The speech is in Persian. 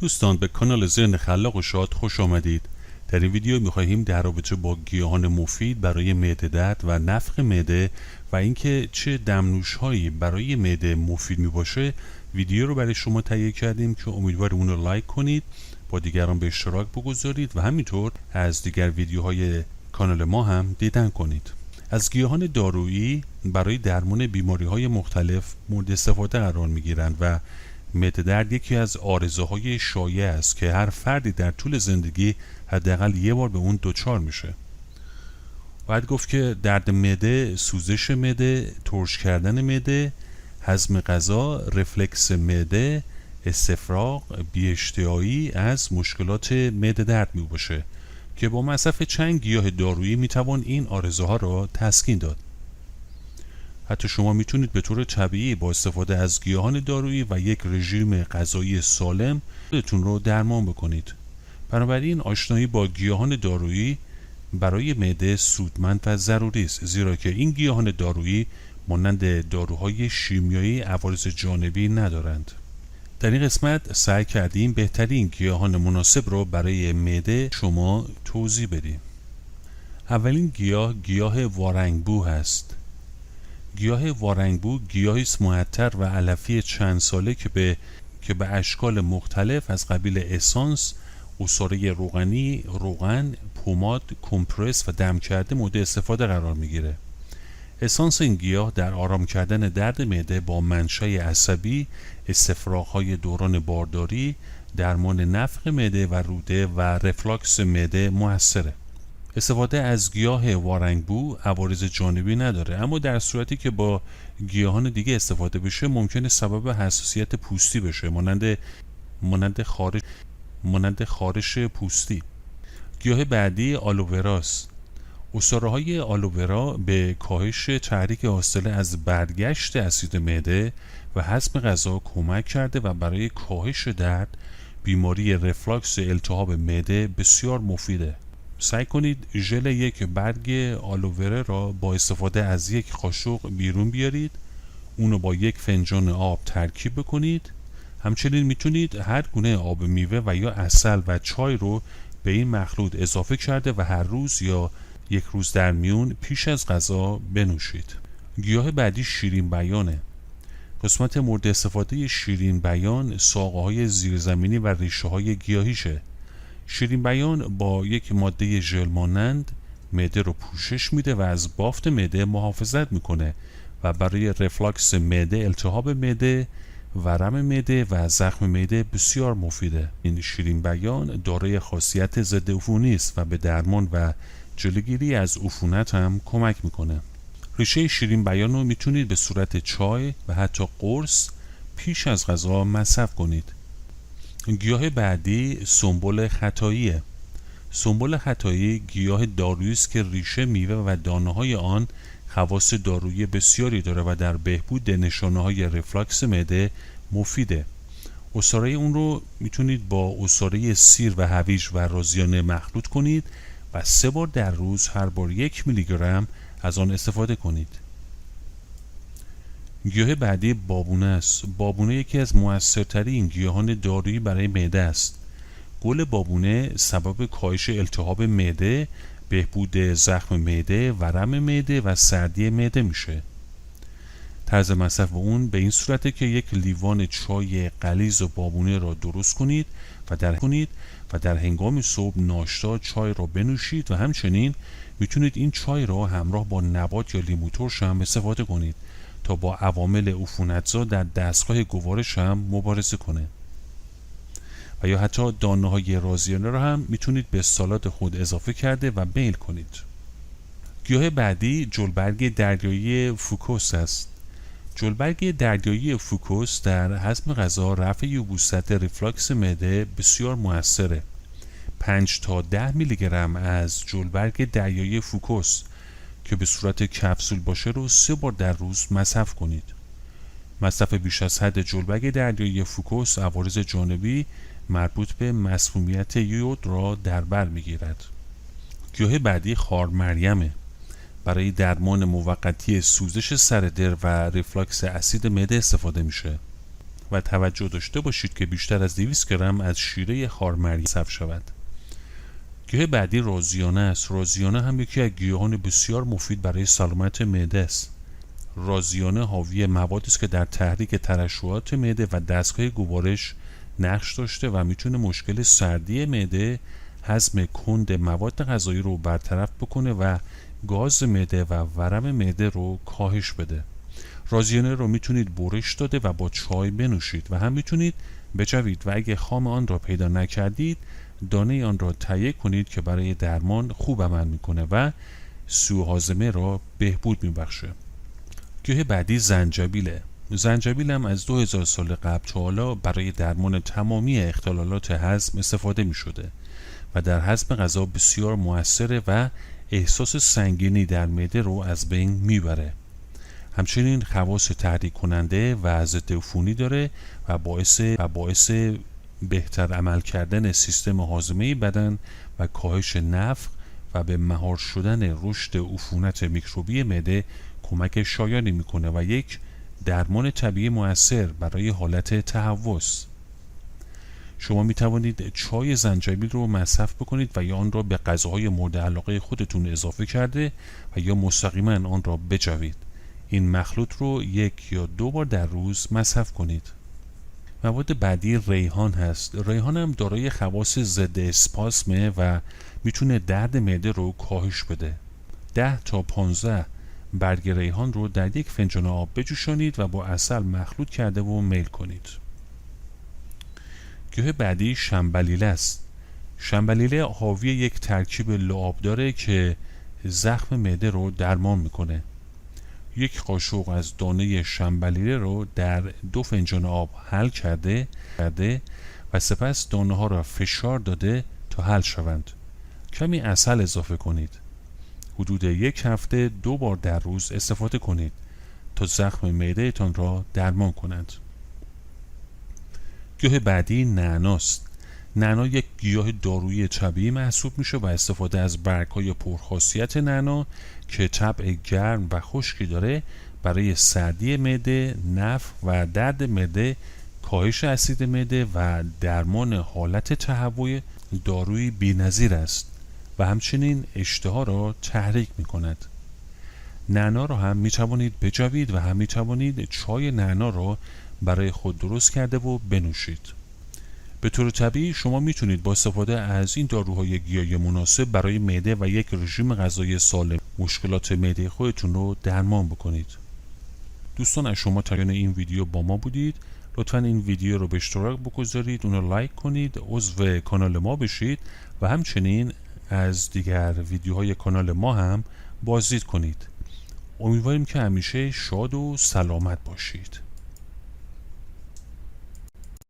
دوستان به کانال ذهن خلاق و شاد خوش آمدید. در این ویدیو می‌خواهیم در رابطه با گیاهان مفید برای معده درد و نفخ معده و اینکه چه دمنوش‌هایی برای معده مفید میباشه ویدیو رو برای شما تهیه کردیم که امیدوارم اون رو لایک کنید، با دیگران به اشتراک بگذارید و همینطور از دیگر ویدیوهای کانال ما هم دیدن کنید. از گیاهان دارویی برای درمان بیماری‌های مختلف مورد استفاده قرار می‌گیرند و معده درد یکی از عارضه‌های شایع است که هر فردی در طول زندگی حداقل یک بار به اون دچار میشه. باید گفت که درد معده، سوزش معده، ترش کردن معده، هضم غذا، رفلکس معده، استفراغ، بی‌اشتهایی از مشکلات معده درد میباشه که با مصرف چند گیاه دارویی میتوان این عارضه‌ها را تسکین داد. حتی شما میتونید به طور طبیعی با استفاده از گیاهان دارویی و یک رژیم غذایی سالم خودتون رو درمان بکنید. بنابراین آشنایی با گیاهان دارویی برای معده سودمند و ضروری است، زیرا که این گیاهان دارویی مانند داروهای شیمیایی عوارض جانبی ندارند. در این قسمت سعی کردیم بهترین گیاهان مناسب رو برای معده شما توضیح بدیم. اولین گیاه وارنگبو هست. گیاه وارنگبو گیاهی است معطر و علفی چند ساله که به اشکال مختلف از قبیل اسانس، عصاره روغنی، روغن، پماد، کمپرس و دم کرده مورد استفاده قرار میگیره. اسانس این گیاه در آرام کردن درد معده با منشأ عصبی، استفراغ‌های دوران بارداری، درمان نفخ معده و روده و رفلاکس معده موثره. استفاده از گیاه وارنگبو عوارض جانبی نداره، اما در صورتی که با گیاهان دیگه استفاده بشه ممکنه سبب حساسیت پوستی بشه، مانند خارش پوستی. گیاه بعدی آلووراست. عصاره‌های آلوورا به کاهش تحریک حاصله از برگشت اسید معده و هضم غذا کمک کرده و برای کاهش درد، بیماری رفلاکس التهاب معده بسیار مفیده. سعی کنید ژل یک برگ آلووره را با استفاده از یک قاشق بیرون بیارید، اونو با یک فنجان آب ترکیب بکنید. همچنین میتونید هر گونه آب میوه و یا عسل و چای رو به این مخلوط اضافه کرده و هر روز یا یک روز در میون پیش از غذا بنوشید. گیاه بعدی شیرین بیانه. قسمت مورد استفاده شیرین بیان ساقه‌های زیرزمینی و ریشه‌های گیاهیشه. شیرین بیان با یک ماده ژل مانند معده رو پوشش میده و از بافت معده محافظت میکنه و برای رفلاکس معده، التهاب معده، ورم معده و زخم معده بسیار مفیده. این شیرین بیان دارای خاصیت ضد عفونی است و به درمان و جلوگیری از عفونت هم کمک میکنه. ریشه شیرین بیان رو میتونید به صورت چای و حتی قرص پیش از غذا مصرف کنید. گیاه بعدی سنبل خطاییه. سنبل خطایی گیاه دارویی است که ریشه، میوه و دانه‌های آن خواص دارویی بسیاری داره و در بهبود نشانه‌های رفلاکس معده مفیده. عصاره اون رو میتونید با عصاره سیر و هویج و رازیانه مخلوط کنید و 3 بار در روز هر بار 1 میلی گرم از آن استفاده کنید. گیاه بعدی بابونه است. بابونه یکی از مؤثرترین گیاهان دارویی برای معده است. گل بابونه سبب کاهش التهاب معده، بهبود زخم معده، ورم معده و سردی معده میشه. طرز مصرف اون به این صورته که یک لیوان چای غلیظ بابونه را درست کنید و در هنگام صبح ناشتا چای را بنوشید و همچنین میتونید این چای را همراه با نبات یا لیمو ترش هم استفاده کنید تا با عوامل عفونتزا در دستگاه گوارش هم مبارزه کنه. و یا حتی دانه‌های رازیانه را هم میتونید به سالاد خود اضافه کرده و میل کنید. گیاه بعدی جلبرگ دریایی فوکوس است. جلبرگ دریایی فوکوس در هضم غذا، رفع یبوست، رفلاکس معده بسیار موثره. 5 تا 10 میلی گرم از جلبرگ دریایی فوکوس که به صورت کپسول باشه رو 3 بار در روز مصرف کنید. مصرف بیش از حد جلبرگ دریایی فوکوس عوارض جانبی مربوط به مسمومیت یود را در بر میگیرد. گیاه بعدی خار مریمه. برای درمان موقتی سوزش سر در و رفلاکس اسید معده استفاده میشه. و توجه داشته باشید که بیشتر از 200 گرم از شیره خارمری مصرف شود. گیاه بعدی رازیانه است. رازیانه هم یکی از گیاهان بسیار مفید برای سلامت معده است. رازیانه حاوی موادی است که در تحریک ترشحات معده و دستگاه گوارش نقش داشته و میتونه مشکل سردی معده، هضم کند مواد غذایی رو برطرف بکنه و گاز معده و ورم معده رو کاهش بده. رازیانه رو میتونید برش داده و با چای بنوشید و هم میتونید بجوید و اگه خام آن را پیدا نکردید دانه آن را تهیه کنید که برای درمان خوب عمل میکنه و سوء هاضمه را بهبود میبخشه. گیاه بعدی زنجبیله. زنجبیل هم از 2000 سال قبل تا حالا برای درمان تمامی اختلالات هضم استفاده می شده و در هضم غذا بسیار مؤثره و احساس سنگینی در معده رو از بین میبره. همچنین خواص تحریک کننده و ضد عفونی داره و باعث بهتر عمل کردن سیستم هاضمه بدن و کاهش نفخ و به مهار شدن رشد عفونت میکروبی معده کمک شایانی میکنه و یک درمان طبیعی مؤثر برای حالت تهوع. شما می توانید چای زنجبیل رو مصرف بکنید و یا آن را به غذاهای مورد علاقه خودتون اضافه کرده و یا مستقیما آن را بجوید. این مخلوط رو 1 یا 2 بار در روز مصرف کنید. مواد بعدی ریحان هست. ریحان هم دارای خواص ضد اسپاسمه و میتونه درد معده رو کاهش بده. 10 تا 15 برگ ریحان رو در 1 فنجان آب بجوشانید و با عسل مخلوط کرده و میل کنید. گیاه بعدی شنبلیله است. شنبلیله حاوی یک ترکیب لعاب داره که زخم معده رو درمان میکنه. 1 قاشق از دانه شنبلیله رو در 2 فنجان آب حل کرده و سپس دانه ها را فشار داده تا حل شوند. کمی عسل اضافه کنید. حدود 1 هفته 2 بار در روز استفاده کنید تا زخم معده تان را درمان کنند. گیاه بعدی نعناست. نعنا یک گیاه دارویی طبیعی محسوب میشه و استفاده از برگ‌های پرخاصیت نعنا که طبع گرم و خشکی داره برای سردی معده، نفخ و درد معده، کاهش اسید معده و درمان حالت تهوع دارویی بی‌نظیر است و همچنین اشتها را تحریک می‌کند. نعنا را هم می‌توانید بجوید و هم می‌توانید چای نعنا را برای خود درست کرده و بنوشید. به طور طبیعی شما میتونید با استفاده از این داروهای گیاهی مناسب برای معده و یک رژیم غذایی سالم مشکلات معده خودتون رو درمان بکنید. دوستان، از شما تا این ویدیو با ما بودید. لطفاً این ویدیو رو به اشتراک بگذارید، اون رو لایک کنید، عضو کانال ما بشید و همچنین از دیگر ویدیوهای کانال ما هم بازدید کنید. امیدواریم که همیشه شاد و سلامت باشید.